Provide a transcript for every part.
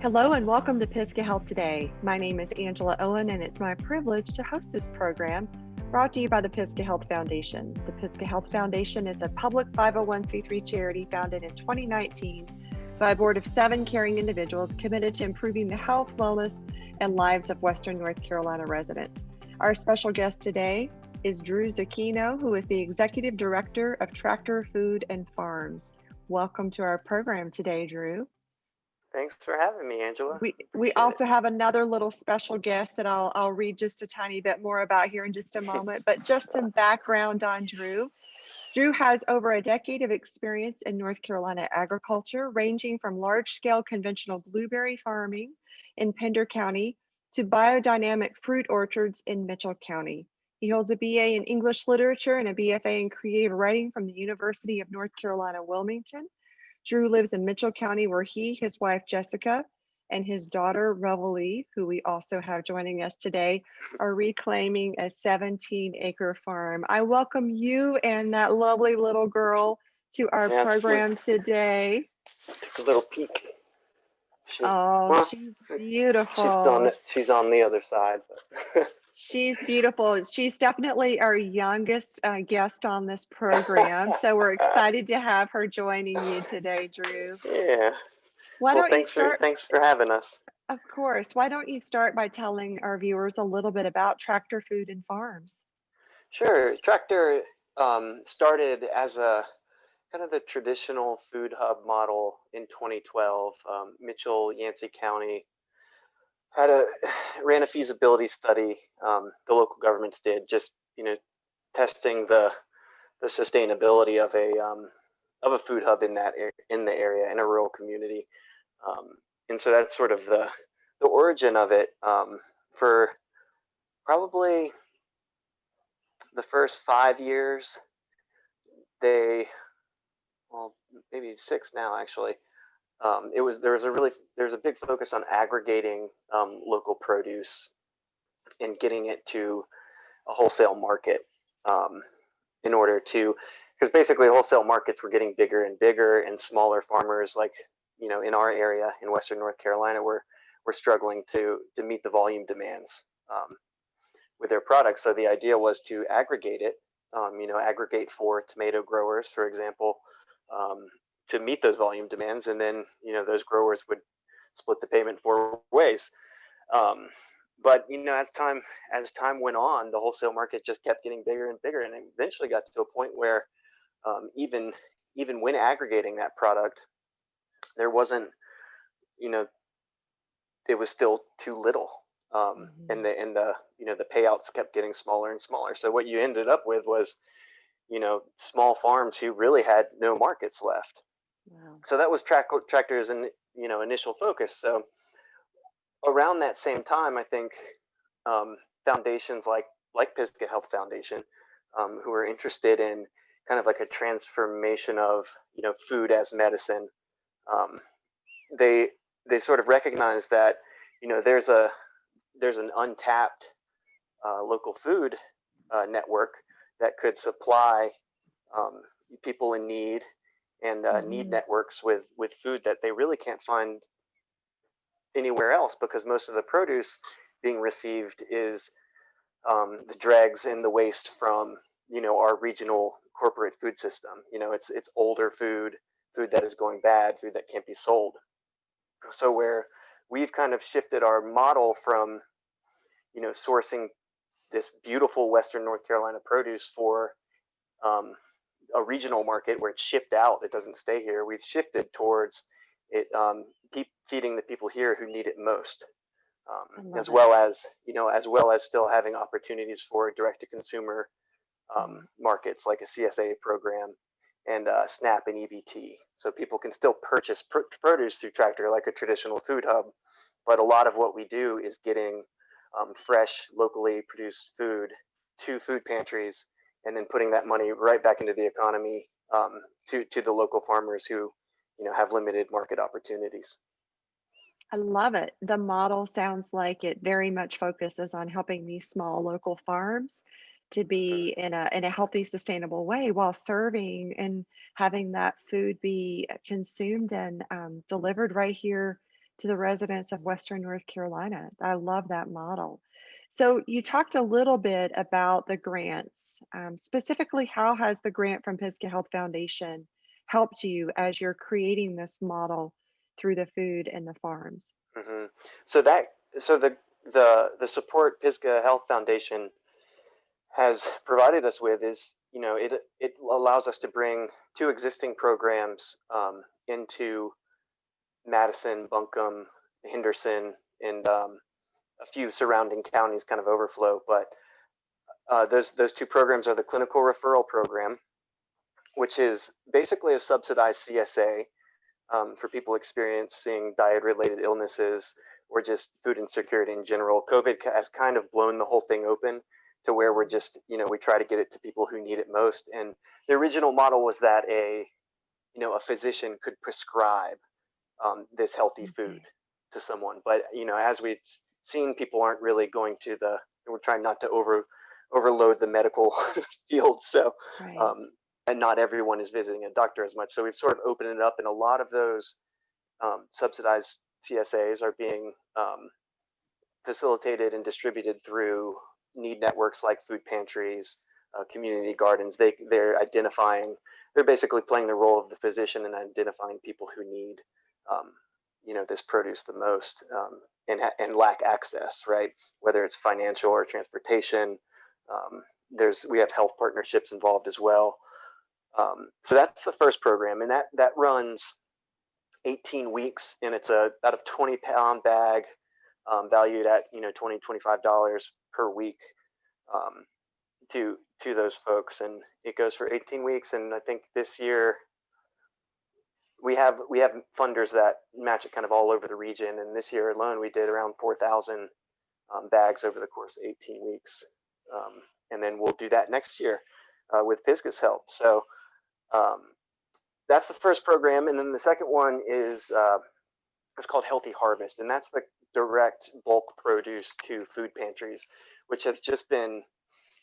Hello and welcome to Pisgah Health Today. My name is Angela Owen and it's my privilege to host this program brought to you by the Pisgah Health Foundation. The Pisgah Health Foundation is a public 501c3 charity founded in 2019 by a board of 7 caring individuals committed to improving the health, wellness, and lives of Western North Carolina residents. Our special guest today is Drew Zucchino, who is the Executive Director of Tractor Food and Farms. Welcome to our program today, Drew. Thanks for having me, Angela. We also have another little special guest that I'll read just a tiny bit more about here in just a moment, but just some background on Drew. Drew has over a decade of experience in North Carolina agriculture, ranging from large-scale conventional blueberry farming in Pender County to biodynamic fruit orchards in Mitchell County. He holds a BA in English Literature and a BFA in Creative Writing from the University of North Carolina, Wilmington. Drew lives in Mitchell County, where he, his wife, Jessica, and his daughter, Reveille, who we also have joining us today, are reclaiming a 17-acre farm. I welcome you and that lovely little girl to our program today. Took a little peek. She's beautiful. She's on the other side. But She's beautiful. She's definitely our youngest guest on this program. So we're excited to have her joining you today, Drew. Yeah. Thanks for having us. Of course. Why don't you start by telling our viewers a little bit about Tractor Food and Farms? Sure. Tractor started as a kind of the traditional food hub model in 2012. Mitchell, Yancey County ran a feasibility study. The local governments did, just testing the sustainability of a food hub in the area, in a rural community, and so that's sort of the origin of it. For probably the first 5 years, maybe 6 now actually. There's a big focus on aggregating local produce and getting it to a wholesale market, in order to, because basically wholesale markets were getting bigger and bigger, and smaller farmers, like in our area in Western North Carolina, were struggling to meet the volume demands with their products. So the idea was to aggregate it, aggregate for tomato growers, for example, to meet those volume demands, and then those growers would split the payment 4 ways. But as time went on, the wholesale market just kept getting bigger and bigger, and it eventually got to a point where even when aggregating that product, there wasn't, it was still too little, and the payouts kept getting smaller and smaller. So what you ended up with was small farms who really had no markets left. Wow. So that was Tractor's initial focus. So around that same time, I think foundations like Pisgah Health Foundation, who are interested in kind of like a transformation of food as medicine, they sort of recognize that there's an untapped local food network that could supply people in need, and need networks with food that they really can't find anywhere else, because most of the produce being received is the dregs and the waste from our regional corporate food system. It's older food that is going bad, food that can't be sold. So where we've kind of shifted our model from sourcing this beautiful Western North Carolina produce for a regional market where it's shipped out, it doesn't stay here. We've shifted towards it feeding the people here who need it most, as well as still having opportunities for direct-to-consumer markets like a CSA program and SNAP and EBT. So people can still purchase produce through Tractor like a traditional food hub, but a lot of what we do is getting fresh, locally produced food to food pantries, and then putting that money right back into the economy, to the local farmers who have limited market opportunities. I love it. The model sounds like it very much focuses on helping these small local farms to be in a healthy, sustainable way, while serving and having that food be consumed and delivered right here to the residents of Western North Carolina. I love that model. So you talked a little bit about the grants. Specifically, how has the grant from Pisgah Health Foundation helped you as you're creating this model through the food and the farms? hmm So that so the support Pisgah Health Foundation has provided us with is, it allows us to bring two existing programs into Madison, Buncombe, Henderson, and a few surrounding counties kind of overflow. But those two programs are the clinical referral program, which is basically a subsidized CSA for people experiencing diet-related illnesses or just food insecurity in general. COVID has kind of blown the whole thing open to where we're just, we try to get it to people who need it most. And the original model was that a physician could prescribe this healthy food Okay. to someone. But as we've seen, people aren't really going to we're trying not to overload the medical field. So Right. um, and not everyone is visiting a doctor as much. So we've sort of opened it up, and a lot of those subsidized CSAs are being facilitated and distributed through need networks like food pantries, community gardens. They're identifying. They're basically playing the role of the physician and identifying people who need, um, this produce the most, and lack access. Right, whether it's financial or transportation. We have health partnerships involved as well. So that's the first program, and that runs 18 weeks, and it's about a 20-pound bag, valued at $20-25 per week, um, to those folks, and it goes for 18 weeks. And I think this year we have funders that match it kind of all over the region, and this year alone we did around 4,000 bags over the course of 18 weeks, and then we'll do that next year with Pisgah's help. So um, that's the first program, and then the second one is it's called Healthy Harvest, and that's the direct bulk produce to food pantries, which has just been,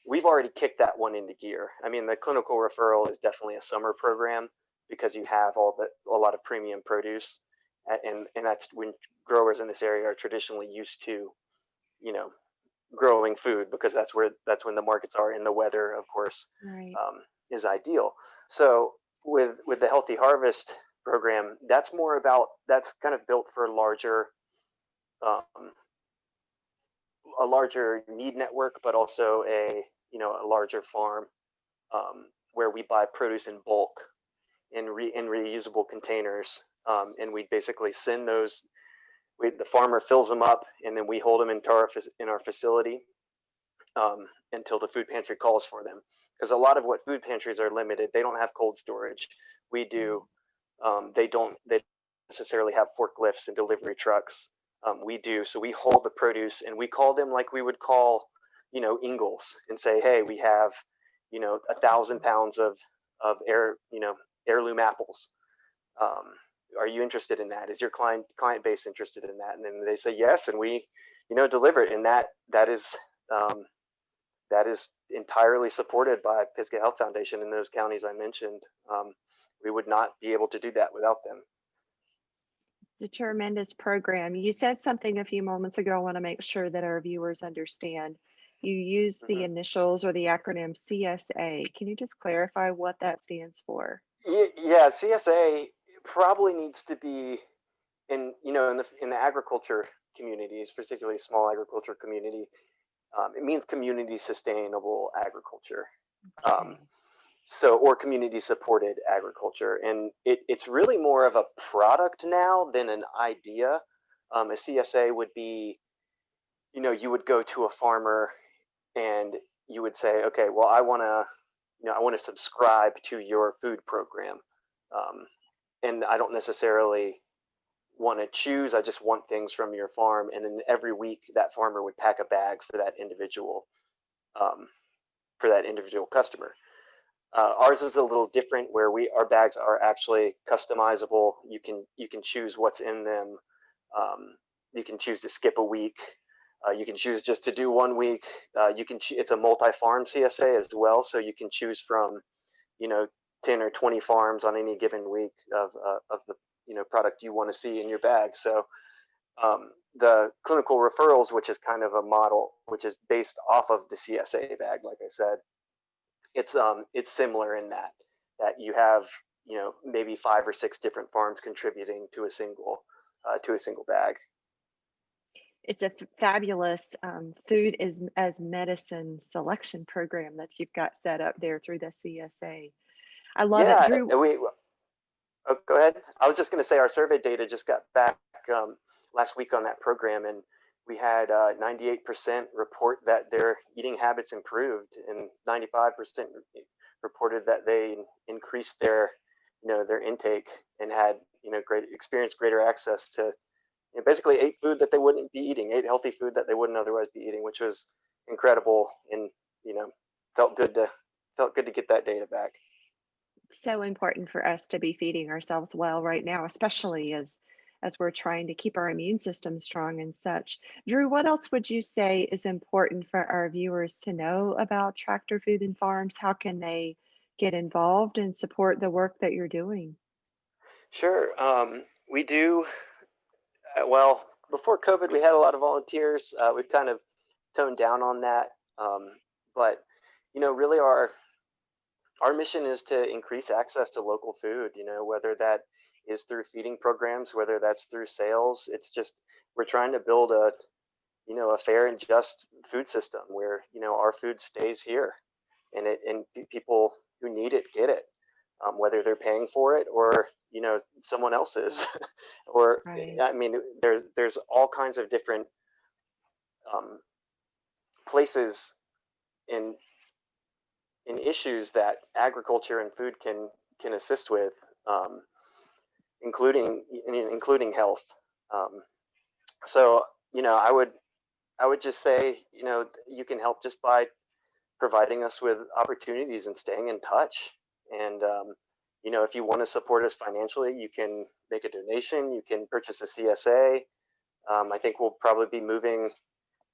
we've already kicked that one into gear. I mean, the clinical referral is definitely a summer program because you have a lot of premium produce, and that's when growers in this area are traditionally used to, you know, growing food, because that's when the markets are, and the weather, of course, Right. is ideal. So with the Healthy Harvest program, that's kind of built for um, a larger need network, but also a larger farm, where we buy produce in bulk in reusable containers, and we basically send those. The farmer fills them up, and then we hold them in our facility, until the food pantry calls for them. Because a lot of what food pantries are limited, they don't have cold storage. We do. They necessarily have forklifts and delivery trucks. We do. So we hold the produce, and we call them like we would call, Ingles, and say, hey, we have, 1,000 pounds of heirloom apples. Um, are you interested in that? Is your client base interested in that? And then they say yes, and we, deliver it. And um, that is entirely supported by Pisgah Health Foundation in those counties I mentioned. We would not be able to do that without them. It's a tremendous program. You said something a few moments ago. I want to make sure that our viewers understand. You use the hmm initials or the acronym CSA. Can you just clarify what that stands for? Yeah, CSA probably needs to be in the agriculture communities, particularly small agriculture community. It means community sustainable agriculture. Um, Okay. or community supported agriculture, and it's really more of a product now than an idea. A CSA would be, you would go to a farmer and you would say, okay, well, I want to subscribe to your food program, um, and I don't necessarily want to choose. I just want things from your farm, and then every week that farmer would pack a bag um, for that individual customer. Ours is a little different, where our bags are actually customizable. You can choose what's in them. Um, you can choose to skip a week. You can choose just to do 1 week. It's a multi-farm CSA as well, so you can choose from, you know 10 or 20 farms on any given week of the product you want to see in your bag. So the clinical referrals, which is kind of a model, which is based off of the CSA bag, like I said, it's similar in that you have, you know, maybe 5 or 6 different farms contributing to a single bag. It's a fabulous food is as medicine selection program that you've got set up there through the CSA. I love it, Yeah, Drew. oh, go ahead. I was just going to say our survey data just got back last week on that program, and we had 98% report that their eating habits improved, and 95% reported that they increased their, you know, their intake and had, you know, experienced greater access to, you know, basically ate food that they wouldn't be eating, ate healthy food that they wouldn't otherwise be eating, which was incredible, and, you know, felt good to get that data back. So important for us to be feeding ourselves well right now, especially as we're trying to keep our immune system strong and such. Drew, what else would you say is important for our viewers to know about Tractor Food and Farms? How can they get involved and support the work that you're doing? Sure. We do. Well, before COVID, we had a lot of volunteers. We've kind of toned down on that. But, you know, really our mission is to increase access to local food, you know, whether that is through feeding programs, whether that's through sales. It's just, we're trying to build a, you know, a fair and just food system where, you know, our food stays here, and people who need it get it, whether they're paying for it or, you know, someone else is. Or, Right. I mean, there's all kinds of different places in issues that agriculture and food can assist with, including health. So, you know, I would just say, you know, you can help just by providing us with opportunities and staying in touch. And you know, if you want to support us financially, you can make a donation. You can purchase a CSA. I think we'll probably be moving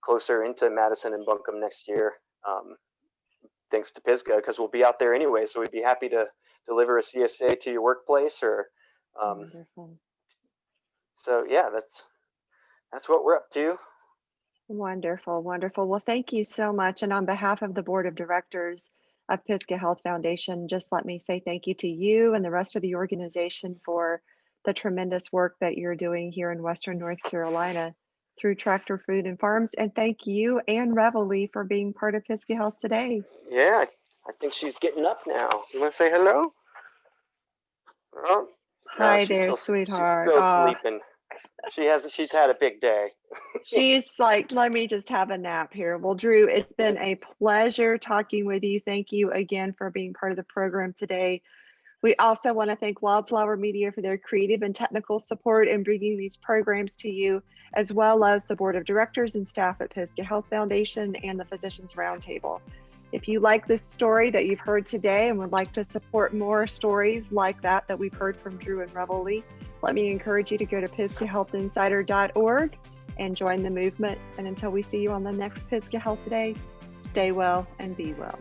closer into Madison and Buncombe next year, thanks to Pisgah, because we'll be out there anyway. So we'd be happy to deliver a CSA to your workplace, or Wonderful. so yeah, that's what we're up to. Wonderful, wonderful. Well, thank you so much. And on behalf of the Board of Directors of Pisgah Health Foundation, just let me say thank you to you and the rest of the organization for the tremendous work that you're doing here in Western North Carolina through Tractor Food and Farms. And thank you and Reveille for being part of Pisgah Health today. Yeah, I think she's getting up now. You want to say hello? Oh, no, Hi there, she's sweetheart. still sleeping. She's had a big day. She's like, let me just have a nap here. Well, Drew, it's been a pleasure talking with you. Thank you again for being part of the program today. We also want to thank Wildflower Media for their creative and technical support in bringing these programs to you, as well as the Board of Directors and staff at Pisgah Health Foundation and the Physicians Roundtable. If you like this story that you've heard today and would like to support more stories like that we've heard from Drew and Reveille, let me encourage you to go to pisgahhealthinsider.org and join the movement. And until we see you on the next Pisgah Health Today, stay well and be well.